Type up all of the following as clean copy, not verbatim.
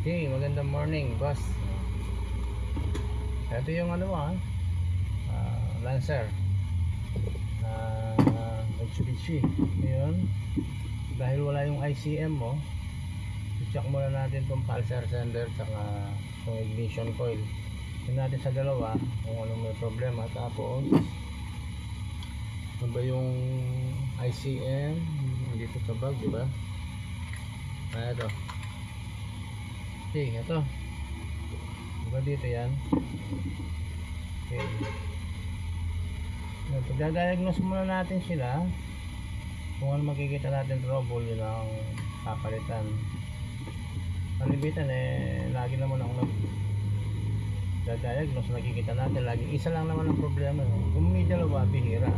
Okay, magandang morning, boss. Ito yung Lancer Mitsubishi. Ngayon, dahil wala yung ICM mo, i-check muna natin itong pulsar sender tsaka itong ignition coil. Tingnan natin sa dalawa kung ano may problema. Tapos ano ba yung ICM dito sa bag, diba? Ito. Okay, ito. Diba dito yan? Okay. Pagdadiagnose muna natin sila kung ano makikita natin trouble, yun ang papalitan. Palibitan lagi naman ako nagdadiagnose, nakikita natin lagi isa lang naman ang problema. Kung may dalawa, bihira.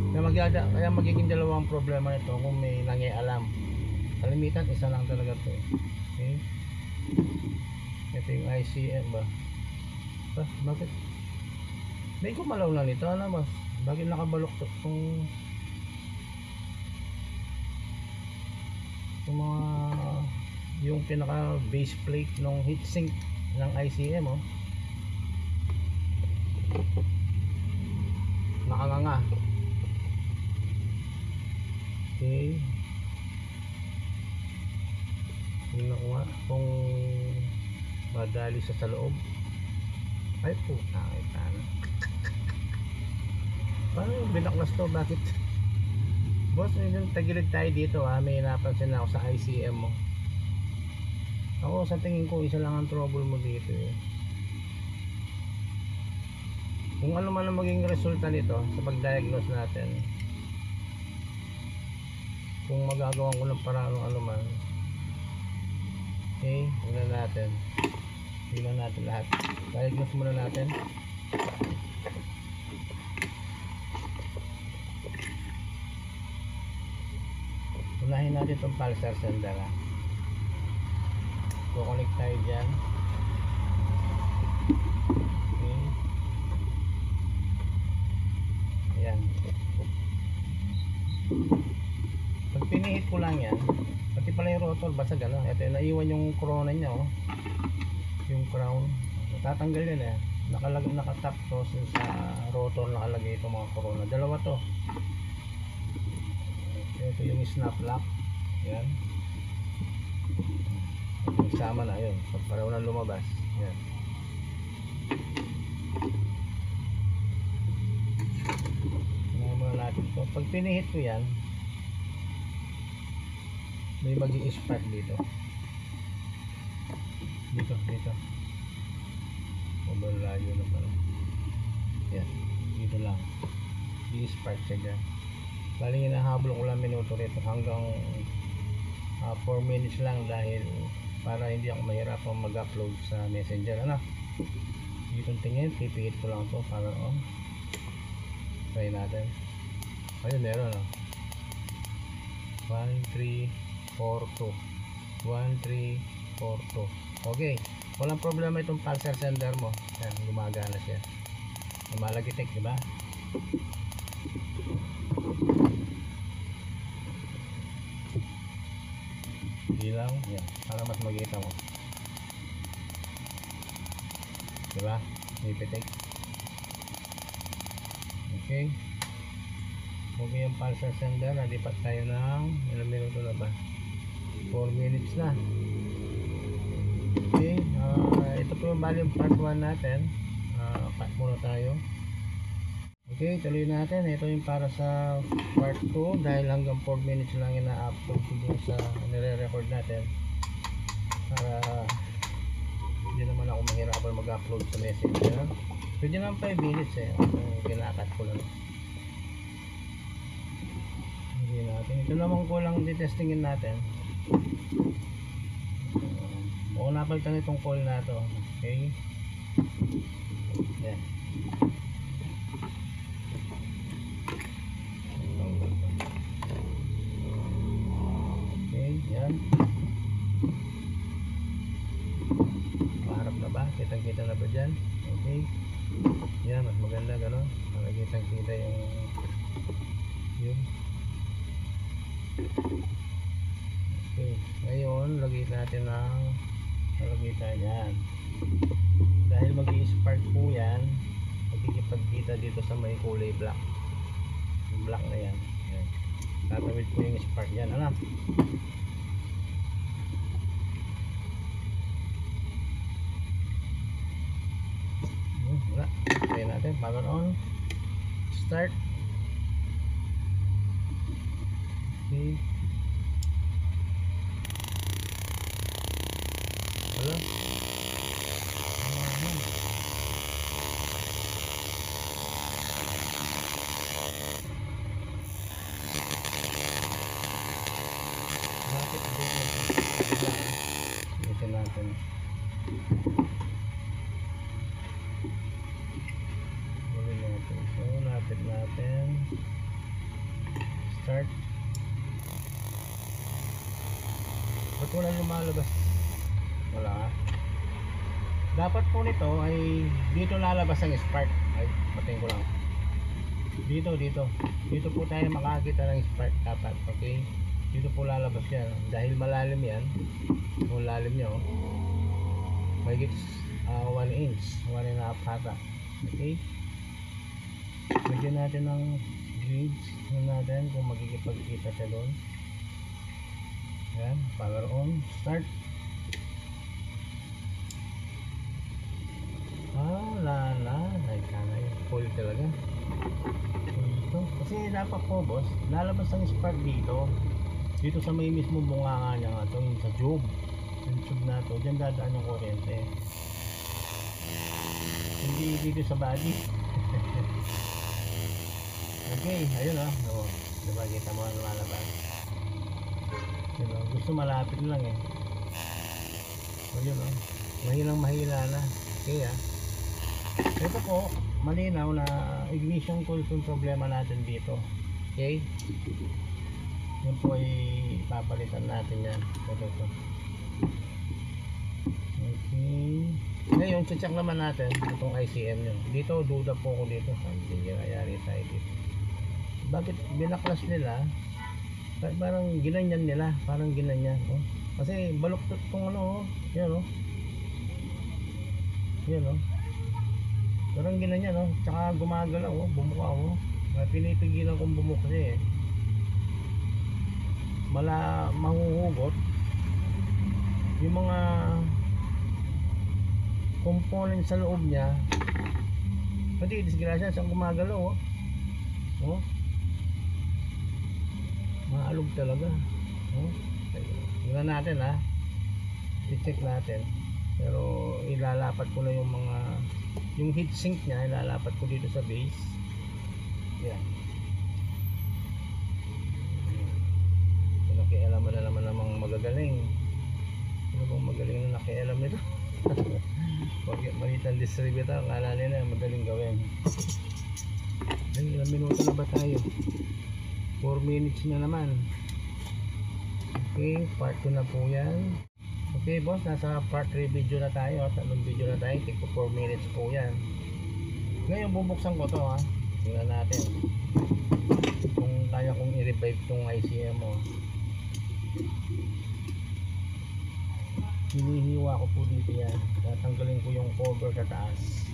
Kaya magiging dalawang problema nito kung may nangialam. Kalimitan, isa lang talaga to. Okay. Ito yung ICM ba? Bakit? May kumalaw na nito, ano ba? Bakit nakabalok to itong mga yung pinaka base plate ng heatsink ng ICM, oh. Nakanganga. Okay. Tingnan ko nga kung madali sa loob. Ay puta, ay paano yung binaklas to? Bakit? Boss, yung tagilid tayo dito, may napansin ako sa ICM mo. Ako sa tingin ko isa lang ang trouble mo dito, Kung ano man ang maging resulta nito sa pag-diagnose natin, kung magagawan ko ng parang ano man. Okay, tingnan natin lahat. Diagnose muna natin. Unahin natin itong pulsar sender. Kukonek tayo dyan. Okay. Ayan. Pag pinihit ko lang yan, pati pala yung rotor basag, ito yung naiwan yung corona niya, yung crown tatanggal yan, nakatap to sa rotor, nakalagay itong mga corona, dalawa to. Ito yung snap lock, yan, nagsama na yun, pareho na lumabas, yan. Tingnan muna natin to. Pag pinihit ko yan, may mag-i-spark dito. Layo na pala. Yan, dito lang. I-spark siya dyan. Bali hinahabol ko lang minuto rito hanggang 4 minutes lang, dahil para hindi ako mahirapang mag-upload sa messenger. Dito tingin, pipihit ko lang to para try natin. Ayun, meron 1, 3, 4, 2. 1, 3, 4, 2. Okay, walang problema itong pulsar sender mo. Yan, gumagana siya. Lumalagitik, diba? Ilaw, yan, para mas makita mo. Diba? Ipitik. Okay. Okay yung pulsar sender. Nalipat tayo ng ilang minuto na ba? 4 minutes na. Okay, ito po yung bali yung part 1 natin. Cut muna tayo. Okay, tuloy natin. Ito yung para sa part 2, dahil hanggang 4 minutes lang yung na-upload ko sa nire-record natin, para hindi naman ako mahirapan mag-upload sa messenger. Pwede naman 5 minutes kinakat ko lang. Hindi natin. Ito naman ko lang ditestingin natin. Napalitan itong coil na to. Okay, yan. Okay, yan. Maharap na ba? Kitang-kita na ba dyan? Okay, yan, mas maganda gano'n para kitang-kita yung yun. Okay, ngayon lagay natin ng Nalagay tayo yan. Dahil mag-i-spark po yan, magkikipagkita dito sa may kulay black. Yung black na yan. Yan. Tatawid po yung spark yan. Ano? Wala. Try natin. Power on. Start. Okay. Wala. Bakit ito natin. Ulit natin. So, lapit natin. Start. Ba't walang lumalabas? Wala. Dapat po nito ay dito lalabas ang spark. Ay, patingin ko lang. Dito po tayo makakita ng spark dapat. Okay? Dito po lalabas yan. Dahil malalim yan. Kung lalim nyo, may gits 1 inch, 1.5 hata. Okay? Bigyan natin ng gauge natin kung magkikipagkita siya doon. Yan, power on, start. Ay kana yun, full talaga. Ito, kasi dapat po boss, lalabas ang spark dito sa may mismo bunganga niya nga, yung sa tube. Yung tube na to, dyan dadaan yung kuryente. Hindi dito sa body. Okay, ayun o. Diba, kita mo ang lumalabas. Diba, gusto malapit lang eh. Ayun o. Mahilang-mahila na. Okay ito po, malinaw na ignition coil yung problema natin dito. Okay? Yun po ay papalitan natin yan. Ito. Okay. Ngayon, check naman natin itong ICM nyo. Dito, duda po ako dito. Hindi nangyayari tayo dito. Bakit binaklas nila? Parang ginanyan nila. Parang ginanyan. Oh. Kasi baluktot kung ano. Yan o. Yan o. Parang ginanyan o. Tsaka gumagalaw o. Bumuka o. Pinipigilan kong bumuka eh. Mahuhugot yung mga components sa loob niya. Pati disgrasya siyang gumagalaw maalog talaga tingnan natin i-check natin, pero ilalapat ko na yung heatsink niya, ilalapat ko dito sa base. Yan. Nakialaman na naman namang magagaling. Ano bang magaling na nakialam nito? Pag malitan distributor, akala nila magaling gawin. Ilang minuto na ba tayo? 4 minutes na naman. Okay, part 2 na po yan. Okay boss, nasa part 3 video na tayo. Tatlong video na tayo, tigpo 4 minutes po yan. Ngayon bubuksan ko to tingnan natin kung kaya kong i-revive tong ICM mo. Hinihiwa ko po dito yan. Tatanggalin ko yung cover sa taas.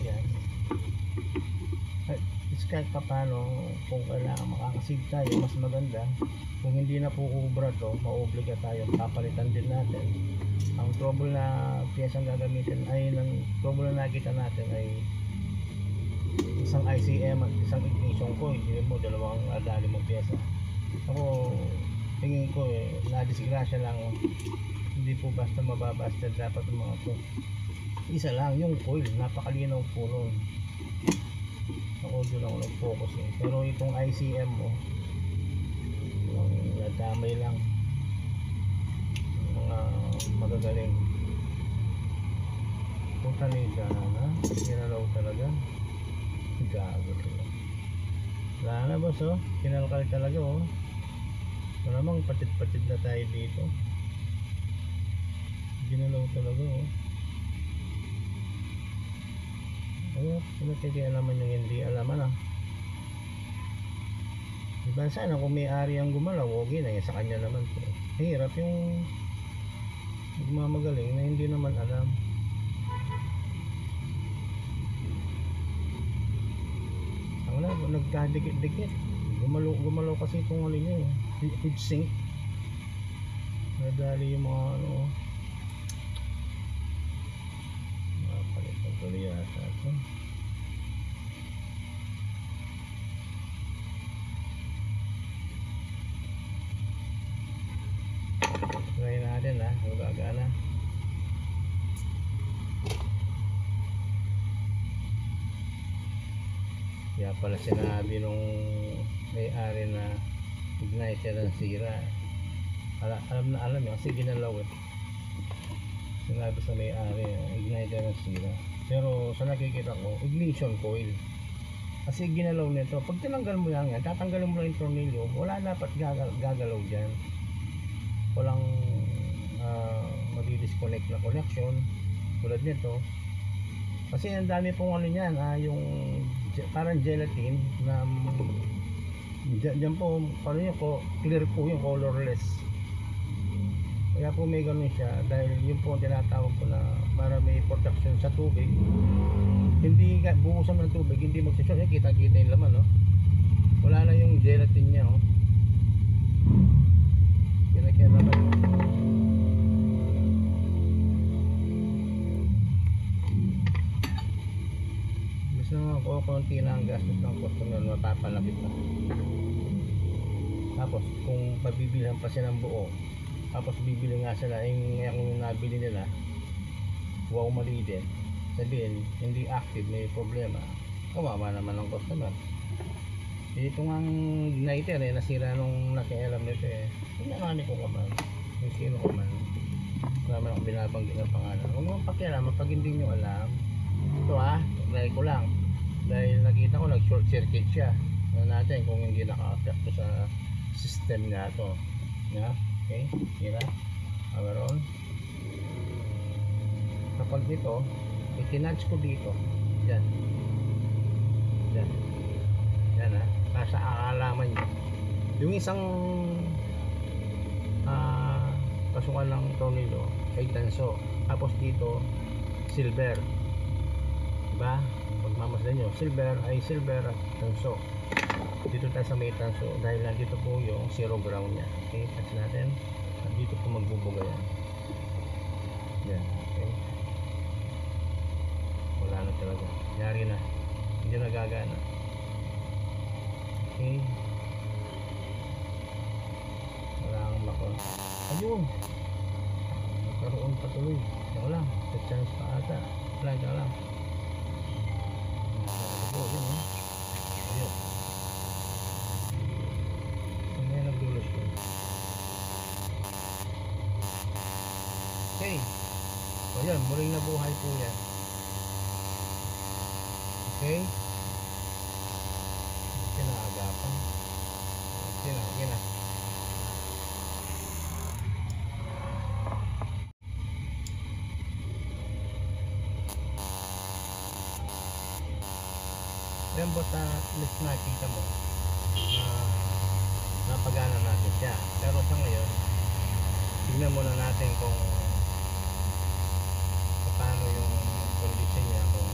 Yan. Kahit pa paano, kung kailangan makakasave tayo, mas maganda. Kung hindi na po kubra to, ma-obliga tayo, papalitan din natin. Ang trouble na piyesang gagamitin ay, trouble na nakita natin ay isang ICM at isang ignition coil. Hindi mo, dalawang adali mong piyesa. Ako, tingin ko nadisgrasya lang. Hindi po basta mababasta dapat yung mga po. Isa lang, yung coil, napakalinaw po nun. Sa audio lang nag-focus pero itong ICM mo nadamay lang mga magagaling. Punta nila sinalaw talaga. Gago sila. Wala na boss kinalkal talaga malamang patid-patid na tayo dito. Ginalaw talaga pinagkikialaman yung hindi alaman diba sana kung may ari ang gumalaw okay na sa kanya naman hirap yung nagmamagaling na hindi naman alam. Ang wala, nagkadikit-dikit. Gumalaw kasi itong ano niya eh, heat sink. Nadali yung mga ano. Palitan tuloy yata ito. Try natin ha, gagana. Kaya pala sinabi nung may-ari na igniter ang sira. Alam na alam yun kasi ginalaw eh. Sinabi sa may-ari igniter ang sira. Pero sa nakikita ko, ignition coil. Kasi ginalaw nito. Pag tinanggal mo yan, tatanggalin mo lang yung tornilyo, wala dapat gagalaw dyan. Walang madi-disconnect na connection tulad nito. Kasi ang dami pong ano niyan, yung parang gelatin na dyan po, ano yun po, clear po yung colorless. Kaya po may ganun siya dahil yun po ang tinatawag ko na para may protection sa tubig. Hindi buhusan ng tubig, hindi magsishort. Kita-kita yung laman, no? Wala na yung gelatin niya, oh. Kinakyan naman. Gusto naman ko konti na ang gastos ng customer, mapapalaki pa. Tapos kung pabibilhan pa sila ng buo, tapos bibili nga sila yung nabili nila, wow, mali din, sabihin hindi active, may problema, kawawa naman ng customer. Ito nga igniter eh, nasira nung nakialam nito eh. Hindi naman ko kaman, yung sino kaman, wala naman akong binabanggit ng pangalan. Huwag mo pakialaman pag hindi nyo alam. Ito try ko lang dahil nakita ko nag short circuit siya. Ano natin kung hindi naka-affect sa system nga to, yeah? Okay, tira, power on. Kapag dito, itinudge ko dito, yan, yan, yan ha, nasa aalaman nyo. Yung isang pasukan ng tornilyo ay tanso, tapos dito silver, diba? Pagmamasdan nyo, silver ay silver at tanso. Dito tayo sa may tanso dahil nandito po yung zero ground nya. Okay, touch natin at dito po magbubuga yan. Yan, okay. Wala na talaga, yari na, hindi na gagana. Okay, wala kang makon. Ayun, nagkaroon pa tuloy. Saka lang, sa chance pa ata. Wala, saka lang. Ayun, ayun. May nagdulos ko. Okay, so yan, muling nabuhay po yan. Okay, kinaagapan. Kina. Yan boss, at least nakita mo napagana natin siya. Pero sa ngayon, tignan muna natin kung paano yung condition niya, kung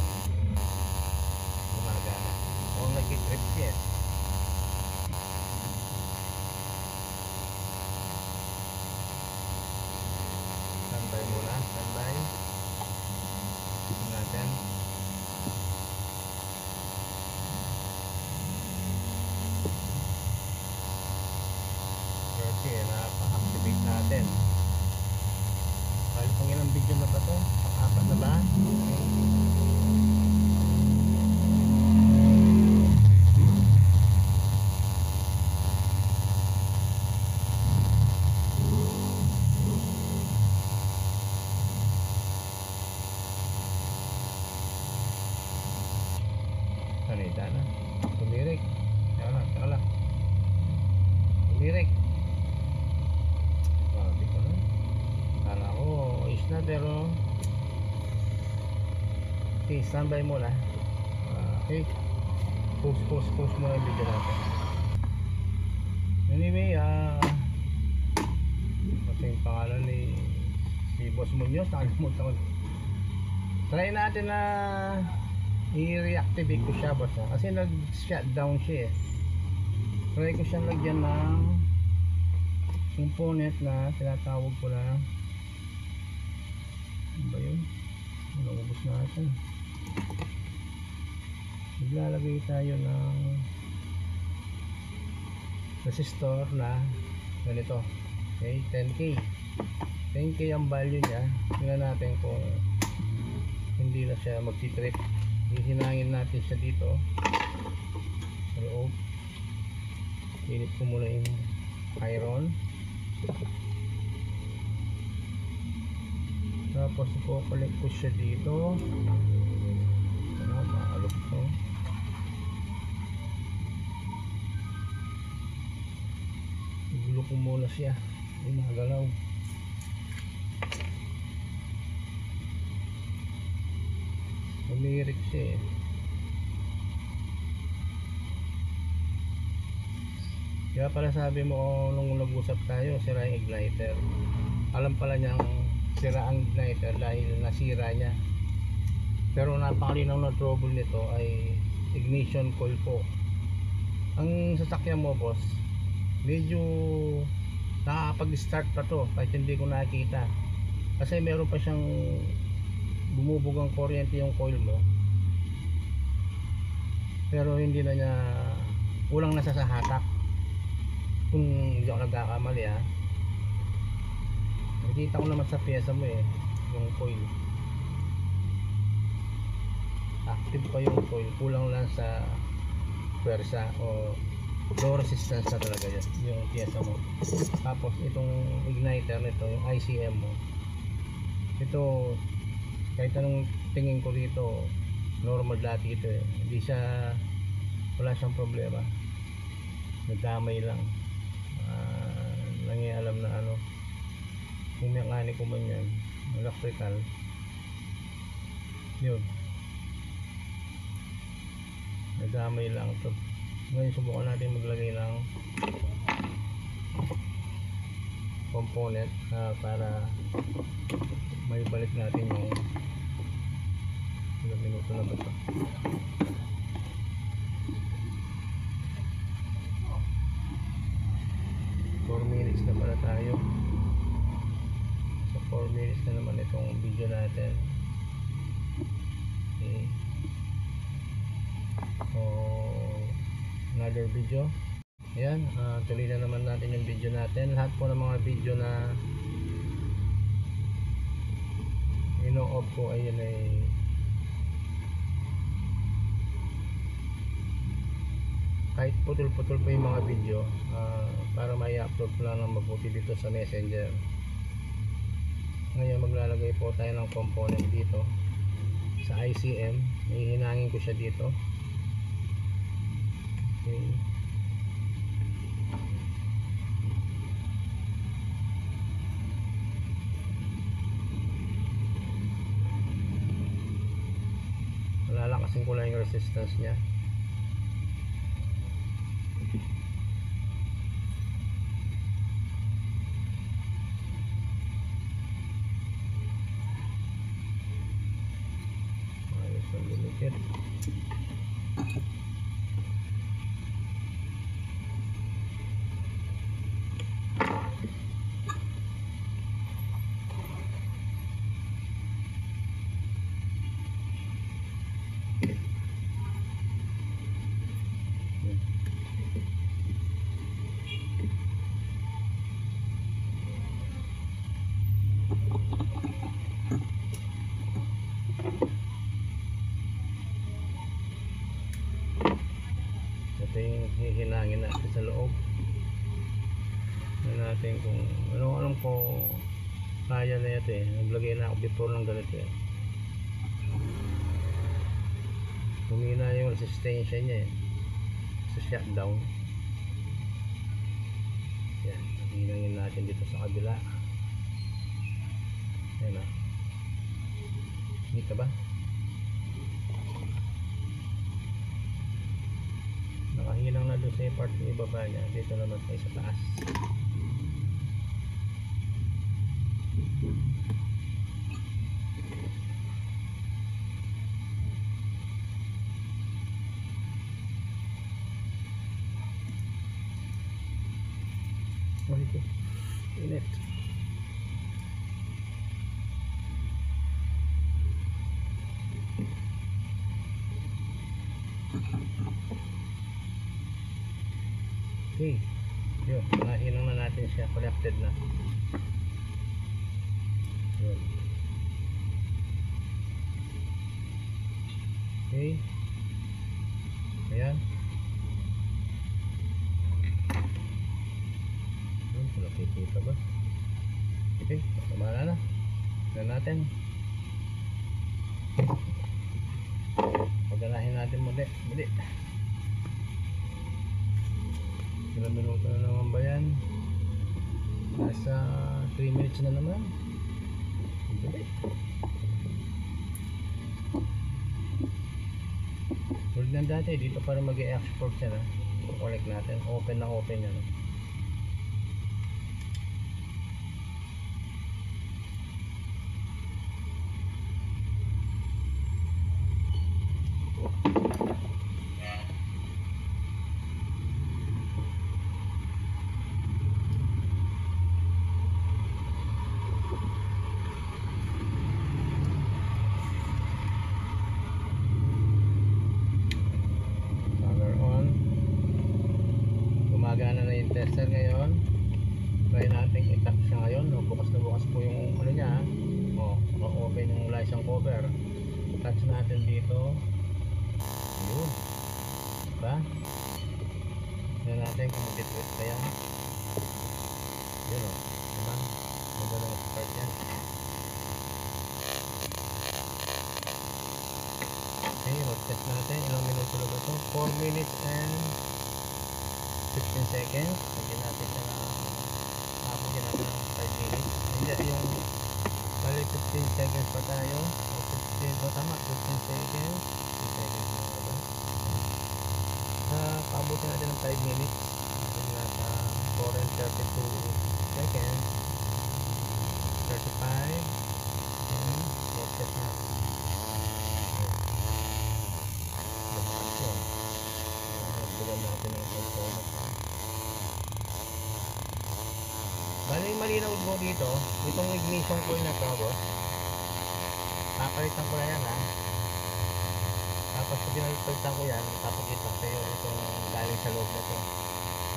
gumagana o nag-trip siya. Standby muna, standby natin. Okay, na-activate natin. Bali pang ilang video na ba ito? Apat na ba? Okay. Kanita na. Tumirik. Saka lang. Tumirik. Di ko na. Kala ko is na, pero okay, standby muna. Okay, post muna yung video natin. Anyway, kasi yung pangalan ni Boss Munoz, nakalimutan ko. Try natin na i-reactivate ko siya, boss, ha? Kasi nag-shutdown siya eh. Try ko siyang lagyan ng component na tinatawag ko na, ano ba yun? Naubos natin. Maglalagay tayo ng resistor na ganito. Okay, 10K. 10K ang value niya. Tingnan natin kung hindi na siya magti-trip. Hihinangin natin siya dito sa loob. Init ko muna yung iron. Tapos i-collect ko siya dito. Ano, maalok ko. Igulo ko muna siya. Hindi magalaw. Umirik siya eh. Kaya pala sabi mo nung nag-usap tayo, sira yung igniter. Alam pala niyang sira ang igniter dahil nasira niya. Pero napakalinaw na trouble nito ay ignition coil po. Ang sasakyan mo, boss, medyo nakakapag-start pa to kahit hindi ko nakikita. Kasi meron pa siyang bumubugang kuryente yung coil mo. Pero hindi na niya, kulang na sa hatak. Kung hindi ako nagkakamali ha. Nakikita ko naman sa pyesa mo eh, yung coil. Active pa yung coil, kulang lang sa pwersa o low resistance na talaga yun, yung pyesa mo. Tapos itong igniter nito, yung ICM mo, ito kahit anong tingin ko dito normal dati ito eh. Hindi siya, wala siyang problema, nagdamay lang. Nangialam na ano kung mekaniko man yan, electrical yun, nagdamay lang ito. Ngayon subukan natin maglagay ng component para may balik natin yung ilang minuto na ba ito. 4 minutes na pala tayo. So 4 minutes na naman itong video natin. Okay. So another video. Ayan, tuloy na naman natin yung video natin. Lahat po ng mga video na ino-off ko ayun ay kahit putol-putol po yung mga video para may upload ko lang ng mabuti dito sa Messenger. Ngayon maglalagay po tayo ng component dito sa ICM. Hihinangin ko siya dito. Okay. Lalakasin ko lang yung resistance niya. Ayos ang lumikit. Ito yung hihinangin natin sa loob. Tignan natin kung alam ko kaya na ito eh. Naglagay na ako before ng ganito eh. Humina yung resistensya niya eh sa shutdown. Yan, hinangin natin dito sa kabila. Yan na. Kita ba? Nakahilang na doon sa part ng ibaba niya. Dito naman tayo sa taas. Ito. Init. Okay. Yun. Nahinang na natin siya. Collected na. Yun. Okay. Ayan. Yun. Nakikita ba? Okay. Kumana na. Tignan natin. Paganahin natin muli. Ilang minuto na naman ba yan? Nasa 3 minutes na naman. Dali. Tulad ng dati, dito para mag-e-export siya na. Connect natin. Open na open yan. Gumagana na yung tester ngayon. Try natin i-tap siya ngayon. Bukas na bukas po yung ano niya. Open yung license cover. Touch natin dito. Yun. Diba? Tignan natin kung mag-tweet pa yan. Yun o. Diba? Magalang start yan. Okay, road test natin. Ilang minuto na ba ito? 4 minutes and 15 seconds. Lagyan natin siya na nakapagyan natin ng 5 minutes. Hindi, yung bali 15 seconds pa tayo. O 15, o tama, 15 seconds. 15 seconds na nga ba? Paabutin natin ng 5 minutes. Natin nasa 4 and 32 seconds. 35. And road test na. Lumakas yun. Nagbulan natin ng component. Bali malinaw mo dito, itong ignition coil na to, boss. Papalitan ko na yan, ha. Tapos pag pinalitan ko yan, papakita ko sa'yo itong galing sa loob na to.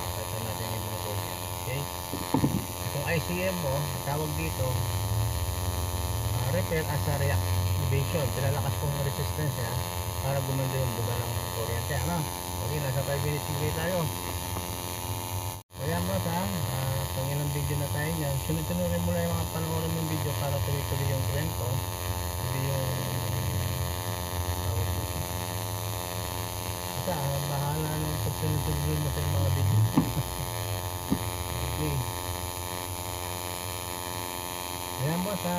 Papalitan natin yung ignition coil yan. Okay? Itong ICM mo, tawag dito, repair as a reactivation. Pinalakas kong resistance niya para gumanda yung buga ng kuryente. Ano? Okay, nasa 5 minutes ulit tayo. Kaya mo sa pang ilang video na tayo niyan. Sunod-sunodin mo lang yung mga panoorin ng video para tuloy-tuloy yung kwento. Hindi yung basta bahala nung pagsunod-sunod mo sa mga video. Okay. Kaya mo sa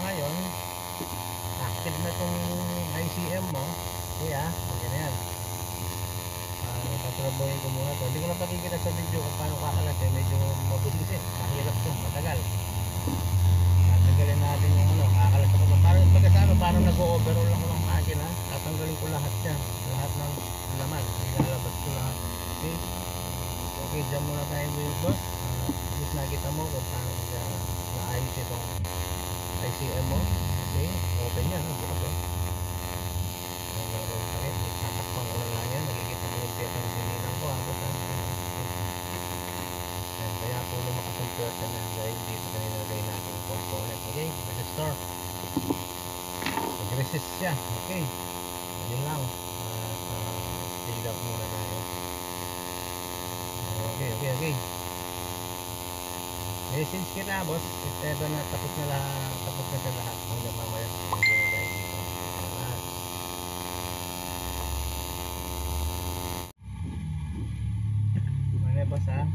ngayon active na itong ICM mo. Kaya ganyan. Tatrabuhin ko muna ito. Hindi ko lang pakikita sa video kung paano kakalat eh. Medyo mabulis eh. Mahirap ito. Matagal. Tatanggalin natin yung ano. Kakalat ako. Parang magkasama. Parang nag-o-overall ako ng makina. Tatanggalin ko lahat yan. Lahat ng laman. Ilalabas ko lahat. Okay. Okay. Diyan muna tayo with boss. At least nakita mo kung paano naayos itong ICM mo. Okay. Open yan. Bukas eh. Tatakpan ko lang yan. Nakikita ko yung piyata ng sinilang ko. Kaya po lumakas ang piyata na dahil dito kanina nilagay natin yung component. Okay, resistor. Mag-resist siya. Okay, yun lang. Speed up muna tayo. Okay. Message kita boss. If ever na tapos na siya lahat. Hanggang mamaya. Hindi na tayo dito. Basta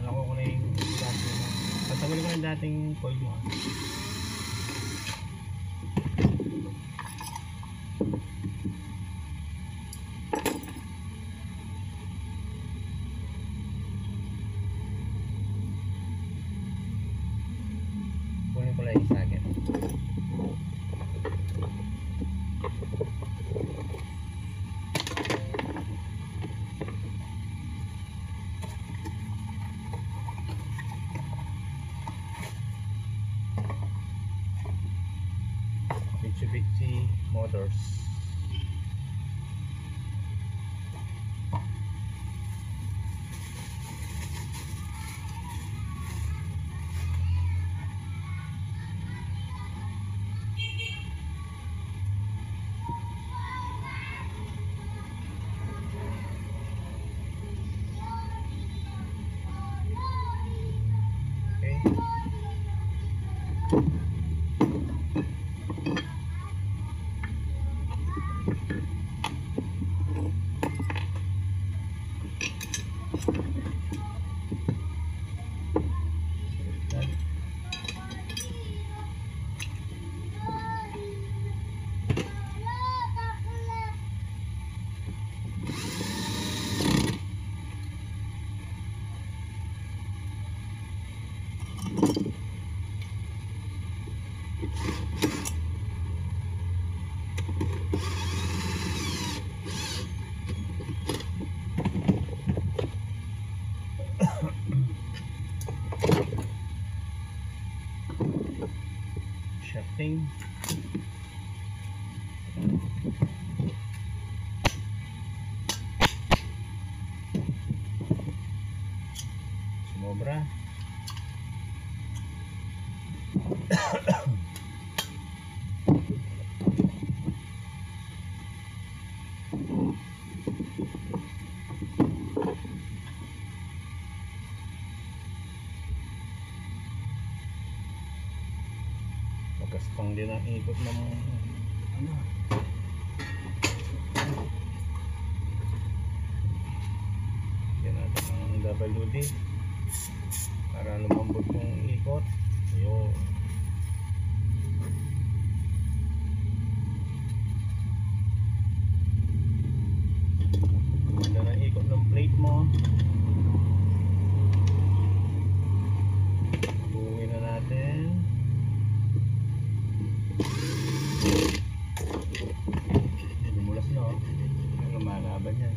lako ko na yung dating patagalin ko na yung dating coil mo. Kunin ko lang yung socket. Mitsubishi Motors. Shifting. Sumobra. Magkastong din ang ikot ng ano. Yan natin ang WD para lumambot yung ikot. Ayun. Ganda ng ikot ng plate mo. Buuin na natin. Lumulas na, oh. Ang lumalaban yan.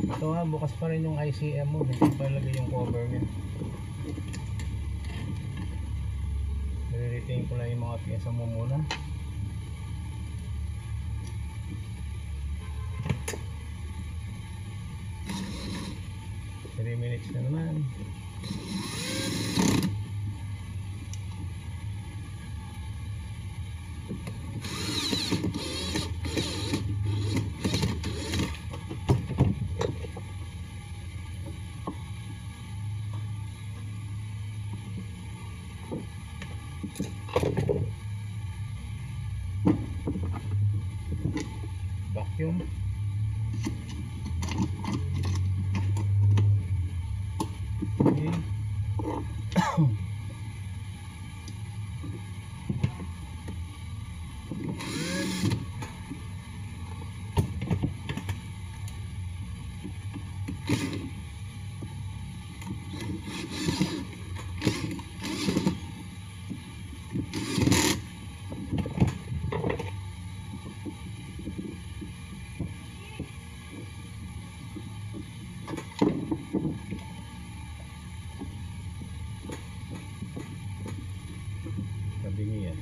Ito ha, bukas pa rin yung ICM mo. Hindi pa lagay yung cover niya. Nire-retain ko lang yung mga pyesa mo muna. Minutes na naman. Vacuum. Sabi niya.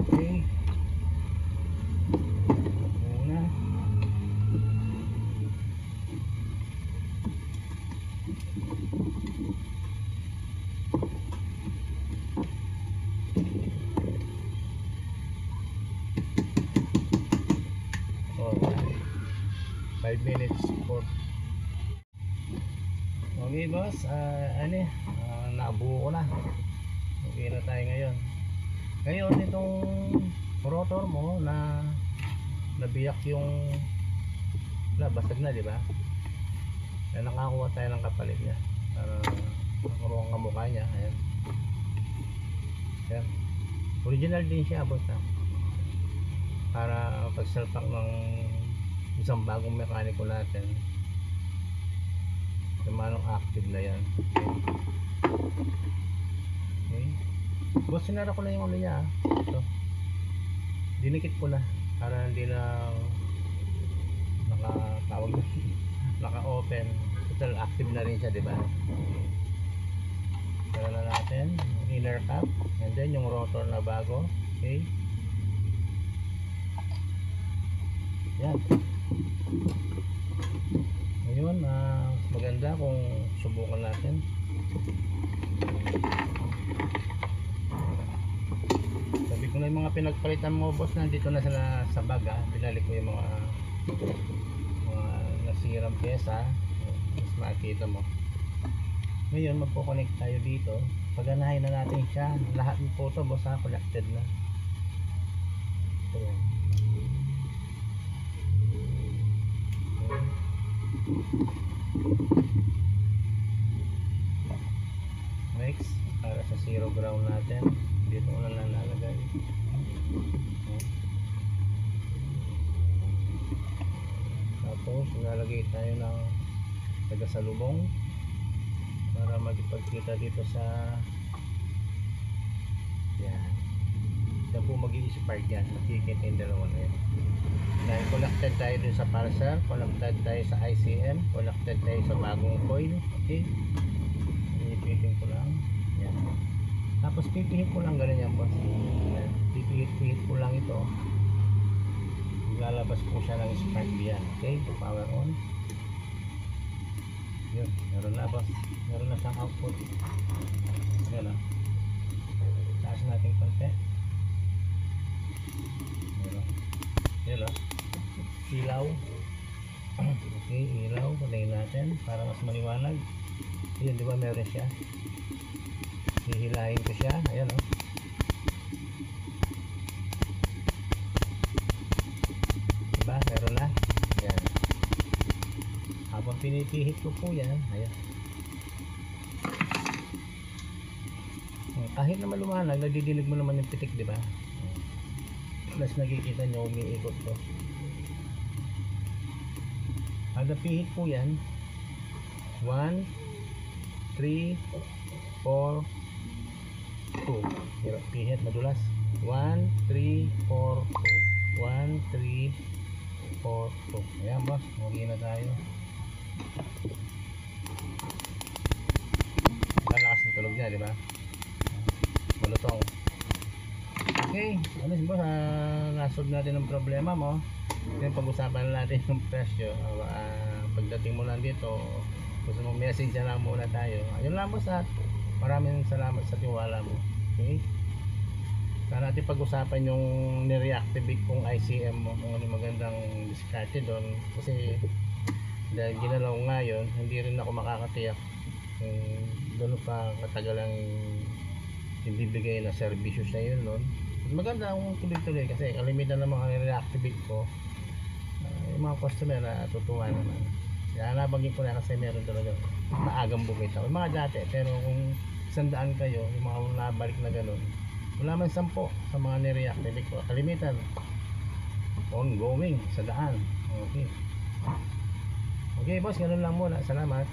Okay. 5 minutes for. Okay boss, nabuo ko na. Okay na tayo ngayon. Ngayon itong rotor mo na nabiyak yung basag na, di ba? Kaya nakakuha tayo ng kapalit niya para makuha ang mukha niya. Ayan. Ayan. Original din siya boss na. Para pagsalpak ng isang bagong mekaniko natin, yung manong active na yan. Okay. Boss, sinara ko na yung ulo niya. Ito. Dinikit ko na para hindi na nakatawag na naka-open. Total active na rin siya, di ba? Tara na natin yung inner cap and then yung rotor na bago. Okay. Yan. Ngayon, maganda kung subukan natin. Sabi ko na yung mga pinagpalitan mo boss, nandito na sila sa bag. Binalik ko yung mga nasirang pyesa. Mas makikita mo. Ngayon magpo-connect tayo dito. Paganahin na natin siya. Lahat ng photo boss connected na. So, next, para sa zero ground natin, dito ko lang lalagay. Tapos lalagay tayo ng tagasalubong para magipagkita dito sa yan. Yan po mag-i-spark yan. Nakikita yung dalawa na yan. Dahil connected tayo dun sa pulsar, connected tayo sa ICM, connected tayo sa bagong coil. Okay, pipihit ko lang yan. Tapos pipihit ko lang ganun yan boss. Yan. Pipihit ko lang ito. Lalabas po siya ng spark yan. Okay, power on. Yun, meron na boss. Meron na siyang output. Yan o. Taas natin konti. Yan o. Ilaw. Okay, ilaw. Patayin natin para mas maliwanag. Yun, di ba meron siya? Hihilahin ko siya. Ayan o. Diba? Meron na. Ayan. Habang pinipihit ko po yan. Ayan. Kahit na malumanag, nadidinig mo naman yung pitik, di ba? Plus nakikita nyo umiikot ko. Kada pihit po yan 1, 3, 4, 2. Pihit madulas 1, 3, 4, 2. 1, 3, 4, 2. Ayan boss, muli na tayo. Ang lakas ng tulog niya, di ba? Malutong. Okay, alis boss, nasolve natin ang problema mo. Then pag-usapan natin yung presyo. Pagdating mo lang dito, gusto mong message na lang muna tayo. Ayun lang boss, at maraming salamat sa tiwala mo. Okay, sana natin pag-usapan yung nireactivate kong ICM mo, kung ano magandang diskarte doon. Kasi dahil ginalaw nga yun, hindi rin ako makakatiyak doon pa katagal ang ibibigay na servisyo sa yun noon. Maganda akong tuloy-tuloy kasi kalimitan ng mga reactivate ko, yung mga customer na tutuwa naman. Kaya nabagin ko na kasi meron talaga maagang bumitaw. Yung mga dati, pero kung 100 kayo, yung mga nabalik na gano'n, wala man 10 sa mga nireactivate ko. Kalimitan ongoing sa daan. Okay. Okay boss, ganun lang muna. Salamat.